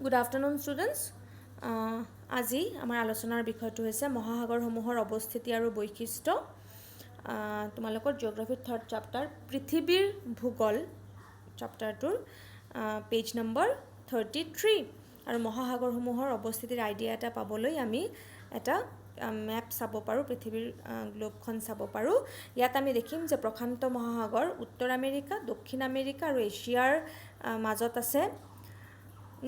Good afternoon, students. আজি আমাৰ আলোচনাৰ বিষয়টো হৈছে মহাসাগৰসমূহৰ অৱস্থিতি আৰু বৈশিষ্ট্য। তোমালোকৰ জিঅ'গ্ৰাফিৰ থাৰ্ড চেপ্টাৰ পৃথিৱীৰ ভূগোল চেপ্টাৰটোৰ পেজ নম্বৰ 33 আৰু মহাসাগৰসমূহৰ অৱস্থিতিৰ আইডিয়া এটা পাবলৈ আমি এটা মেপ চাব পাৰোঁ, পৃথিৱীৰ গ্লোবখন চাব পাৰোঁ। ইয়াত আমি দেখিম যে প্ৰশান্ত মহাসাগৰ উত্তৰ আমেৰিকা, দক্ষিণ আমেৰিকা আৰু এছিয়াৰ মাজত আছে।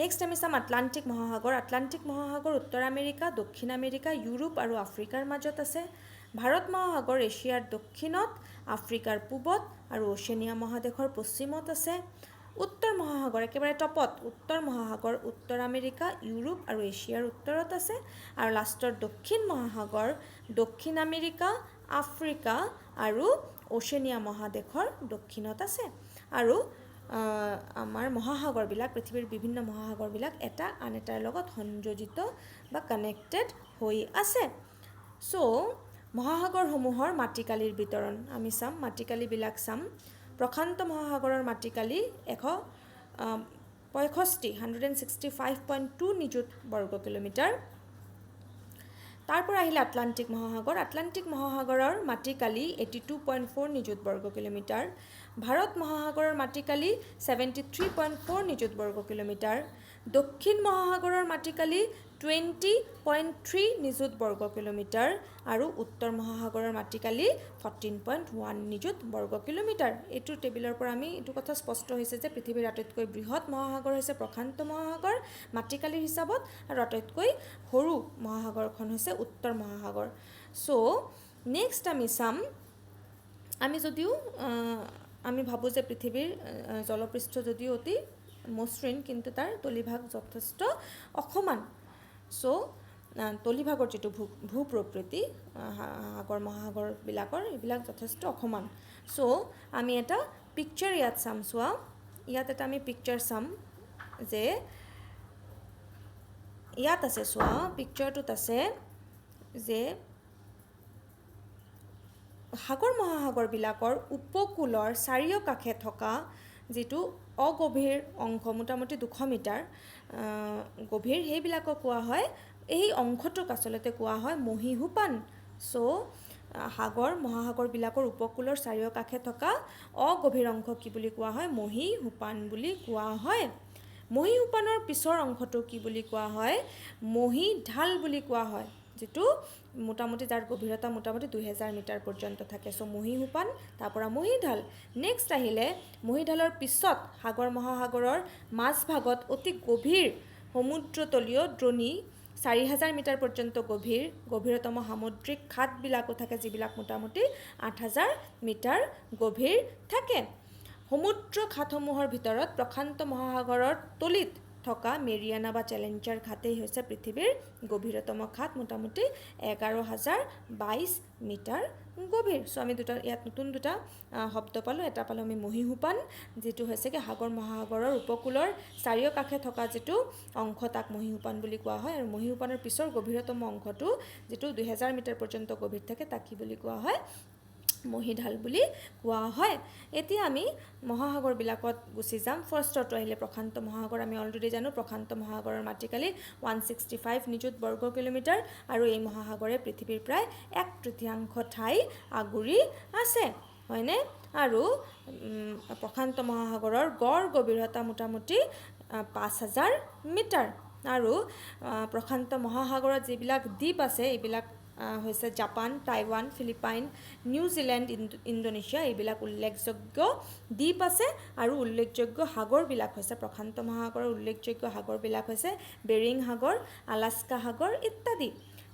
নেক্সট আমি চাম আটলান্টিক মহাসাগৰ উত্তৰ আমেৰিকা, দক্ষিণ আমেৰিকা, ইউৰোপ আৰু আফ্ৰিকাৰ মাজত আছে। ভাৰত মহাসাগৰ এছিয়াৰ দক্ষিণত, আফ্ৰিকাৰ পূবত আৰু ওশেনিয়া মহাদেশৰ পশ্চিমত আছে। উত্তৰ মহাসাগৰ একেবাৰে টপত, উত্তৰ মহাসাগৰ উত্তৰ আমেৰিকা, ইউৰোপ আৰু এছিয়াৰ উত্তৰত আছে। আৰু লাষ্টৰ দক্ষিণ মহাসাগৰ দক্ষিণ আমেৰিকা, আফ্ৰিকা আৰু ওশেনিয়া মহাদেশৰ দক্ষিণত আছে। আৰু আমাৰ মহাসাগৰবিলাক, পৃথিৱীৰ বিভিন্ন মহাসাগৰবিলাক এটা আন এটাৰ লগত সংযোজিত বা কানেক্টেড হৈ আছে। চ' মহাসাগৰসমূহৰ মাটিকালিৰ বিতৰণ আমি চাম, মাটিকালিবিলাক চাম। প্ৰশান্ত মহাসাগৰৰ মাটিকালি 165.2 নিযুত বৰ্গ কিলোমিটাৰ। তাৰ পৰা আহিলে আটলান্টিক মহাসাগৰৰ মাটিকালি 82.4 নিযুত বৰ্গ কিলোমিটাৰ। ভাৰত মহাসাগৰৰ মাটিকালি 73.4 নিযুত বৰ্গ কিলোমিটাৰ। দক্ষিণ মহাসাগৰৰ মাটিকালি 20.3 নিযুত বৰ্গ কিলোমিটাৰ আৰু উত্তৰ মহাসাগৰৰ মাটিকালি 14.1 নিযুত বৰ্গ কিলোমিটাৰ। এইটো টেবুলৰ পৰা আমি এইটো কথা স্পষ্ট হৈছে যে পৃথিৱীৰ আটাইতকৈ বৃহৎ মহাসাগৰ হৈছে প্ৰশান্ত মহাসাগৰ মাটিকালিৰ হিচাপত, আৰু আটাইতকৈ সৰু মহাসাগৰখন হৈছে উত্তৰ মহাসাগৰ। চ' নেক্সট আমি চাম, আমি ভাবোঁ যে পৃথিৱীৰ জলপৃষ্ঠ যদিও অতি মসৃণ, কিন্তু তাৰ তলিভাগ যথেষ্ট অসমান। চ' তলিভাগৰ যিটো ভূপ্ৰকৃতি সাগৰ মহাসাগৰবিলাকৰ, এইবিলাক যথেষ্ট অসমান। চ' আমি এটা পিকচাৰ ইয়াত চাম, চোৱা ইয়াত এটা আমি পিকচাৰ চাম যে ইয়াত আছে, চোৱা পিকচাৰটোত আছে যে সাগৰ মহাসাগৰবিলাকৰ উপকূলৰ চাৰিওকাষে থকা যিটো অগভীৰ অংশ, মোটামুটি 200 মিটাৰ গভীৰ, সেইবিলাকক কোৱা হয়, এই অংশটোক আচলতে কোৱা হয় মহীসোপান। চ' সাগৰ মহাসাগৰবিলাকৰ উপকূলৰ চাৰিওকাষে থকা অগভীৰ অংশ কি বুলি কোৱা হয়? মহীসোপান বুলি কোৱা হয়। মহীসোপানৰ পিছৰ অংশটো কি বুলি কোৱা হয়? মহীঢাল বুলি কোৱা হয়, যিটো মোটামুটি যাৰ গভীৰতা মোটামুটি 2000 মিটাৰ পৰ্যন্ত থাকে। চ' মহীসোপান, তাৰ পৰা মহীঢাল। নেক্সট আহিলে মহীঢালৰ পিছত সাগৰ মহাসাগৰৰ মাজভাগত অতি গভীৰ সমুদ্ৰতলীয় দ্ৰোণী, 4000 মিটাৰ পৰ্যন্ত গভীৰতম সামুদ্ৰিক খাতবিলাকো থাকে, যিবিলাক মোটামুটি 8000 মিটাৰ গভীৰ থাকে। সমুদ্ৰ খাতসমূহৰ ভিতৰত প্ৰশান্ত মহাসাগৰৰ তলিত থকা মেৰিয়ানা বা চেলেঞ্জাৰ ঘাটেই হৈছে পৃথিৱীৰ গভীৰতম খাত, মোটামুটি 11022 মিটাৰ গভীৰ। চ' আমি ইয়াত নতুন দুটা শব্দ পালোঁ। এটা পালোঁ আমি মহীসোপান, যিটো হৈছে কি সাগৰ মহাসাগৰৰ উপকূলৰ চাৰিওকাষে থকা যিটো অংশ, তাক মহীসোপান বুলি কোৱা হয়। আৰু মহীসোপানৰ পিছৰ গভীৰতম অংশটো, যিটো 2000 মিটাৰ পৰ্যন্ত গভীৰ থাকে, তাক কি বুলি কোৱা হয়? মহীঢাল বুলি কোৱা হয়। এতিয়া আমি মহাসাগৰবিলাকত গুচি যাম। ফাৰ্ষ্টটো আহিলে প্ৰশান্ত মহাসাগৰ। আমি অলৰেডি জানো প্ৰশান্ত মহাসাগৰৰ মাটিকালি 165 নিযুত বৰ্গ কিলোমিটাৰ, আৰু এই মহাসাগৰে পৃথিৱীৰ প্ৰায় 1/3 ঠাই আগুৰি আছে, হয়নে? আৰু প্ৰশান্ত মহাসাগৰৰ গড় গভীৰতা মোটামুটি 5000 মিটাৰ। আৰু প্ৰশান্ত মহাসাগৰত যিবিলাক দ্বীপ আছে, এইবিলাক হৈছে Japan, Taiwan, Philippines, New Zealand, Indonesia, এইবিলাক উল্লেখযোগ্য দ্বীপ আছে। আৰু উল্লেখযোগ্য সাগৰবিলাক হৈছে, প্ৰশান্ত মহাসাগৰৰ উল্লেখযোগ্য সাগৰবিলাক হৈছে বেৰিং সাগৰ, আলাস্কা সাগৰ ইত্যাদি।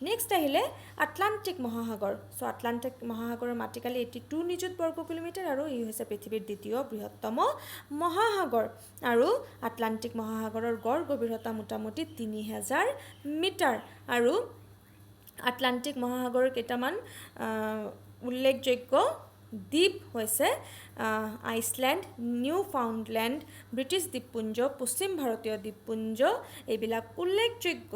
নেক্সট আহিলে আটলান্টিক মহাসাগৰ। চ' আটলান্টিক মহাসাগৰৰ মাটিকালি 82 নিযুত বৰ্গ কিলোমিটাৰ, আৰু ই হৈছে পৃথিৱীৰ দ্বিতীয় বৃহত্তম মহাসাগৰ। আৰু আটলান্টিক মহাসাগৰৰ গড় গভীৰতা মোটামুটি 3000 মিটাৰ। আৰু আটলান্টিক মহাসাগৰৰ কেইটামান উল্লেখযোগ্য দ্বীপ হৈছে আইচলেণ্ড, নিউফাউণ্ডলেণ্ড, ব্ৰিটিছ দ্বীপপুঞ্জ, পশ্চিম ভাৰতীয় দ্বীপপুঞ্জ, এইবিলাক উল্লেখযোগ্য।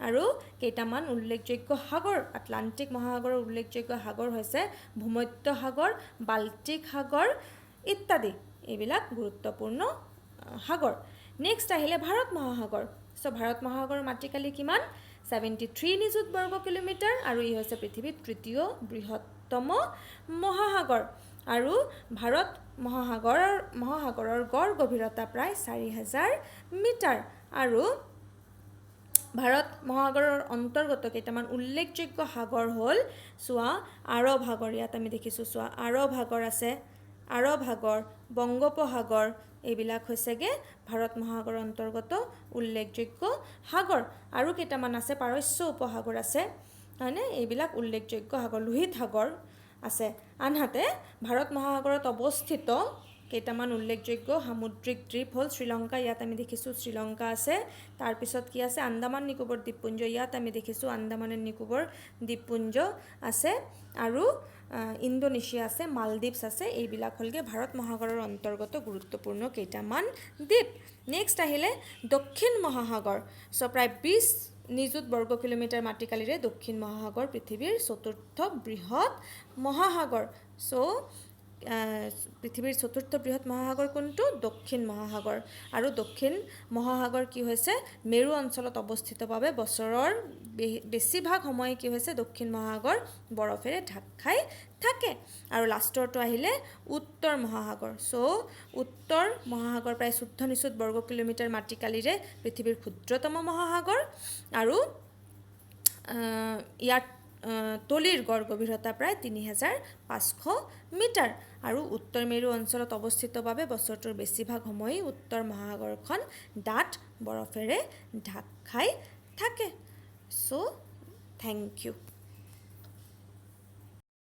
আৰু কেইটামান উল্লেখযোগ্য সাগৰ, আটলান্টিক মহাসাগৰৰ উল্লেখযোগ্য সাগৰ হৈছে ভূমধ্য সাগৰ, বাল্টিক সাগৰ ইত্যাদি, এইবিলাক গুৰুত্বপূৰ্ণ সাগৰ। নেক্সট আহিলে ভাৰত মহাসাগৰ। চ' ভাৰত মহাসাগৰৰ মাটিকালি কিমান? 73 নিযুত বৰ্গ কিলোমিটাৰ আৰু ই হৈছে পৃথিৱীৰ তৃতীয় বৃহত্তম মহাসাগৰ। আৰু ভাৰত মহাসাগৰৰ গড় গভীৰতা প্ৰায় 4000 মিটাৰ। আৰু ভাৰত মহাসাগৰৰ অন্তৰ্গত কেইটামান উল্লেখযোগ্য সাগৰ হ'ল, চোৱা আৰৱ সাগৰ, ইয়াত আমি দেখিছোঁ, চোৱা আৰৱ সাগৰ আছে, আৰৱ সাগৰ, বংগোপসাগৰ, এইবিলাক হৈছেগৈ ভাৰত মহাসাগৰৰ অন্তৰ্গত উল্লেখযোগ্য সাগৰ। আৰু কেইটামান আছে, পাৰস্য উপসাগৰ আছে, হয়নে? এইবিলাক উল্লেখযোগ্য সাগৰ, লোহিত সাগৰ আছে। আনহাতে ভাৰত মহাসাগৰত অৱস্থিত কেইটামান উল্লেখযোগ্য সামুদ্ৰিক দ্বীপ হ'ল শ্ৰীলংকা, ইয়াত আমি দেখিছোঁ শ্ৰীলংকা আছে। তাৰপিছত কি আছে? আন্দামান নিকোবৰ দ্বীপপুঞ্জ, ইয়াত আমি দেখিছোঁ আন্দামান এণ্ড নিকোবৰ দ্বীপপুঞ্জ আছে। আৰু ইণ্ডোনেছিয়া আছে, মালদ্বীপছ আছে। এইবিলাক হ'লগৈ ভাৰত মহাসাগৰৰ অন্তৰ্গত গুৰুত্বপূৰ্ণ কেইটামান দ্বীপ। নেক্সট আহিলে দক্ষিণ মহাসাগৰ। চ' প্ৰায় 20 নিযুত বৰ্গ কিলোমিটাৰ মাটিকালিৰে দক্ষিণ মহাসাগৰ পৃথিৱীৰ চতুৰ্থ বৃহৎ মহাসাগৰ। চ' পৃথিৱীৰ চতুৰ্থ বৃহৎ মহাসাগৰ কোনটো? দক্ষিণ মহাসাগৰ। আৰু দক্ষিণ মহাসাগৰ কি হৈছে? মেৰু অঞ্চলত অৱস্থিত বাবে বছৰৰ বেছিভাগ সময় কি হৈছে? দক্ষিণ মহাসাগৰ বৰফেৰে ঢাক খাই থাকে। আৰু লাষ্টৰটো আহিলে উত্তৰ মহাসাগৰ। চ' উত্তৰ মহাসাগৰ প্ৰায় 14 নিযুত বৰ্গ কিলোমিটাৰ মাটিকালিৰে পৃথিৱীৰ ক্ষুদ্ৰতম মহাসাগৰ। আৰু ইয়াৰ তলিৰ গড় গভীৰতা প্ৰায় 3500 মিটাৰ। আৰু উত্তৰ মেৰু অঞ্চলত অৱস্থিত বাবে বছৰটোৰ বেছিভাগ সময়ই উত্তৰ মহাসাগৰখন ডাঠ বৰফেৰে ঢাক খাই থাকে। চ' থেংক ইউ।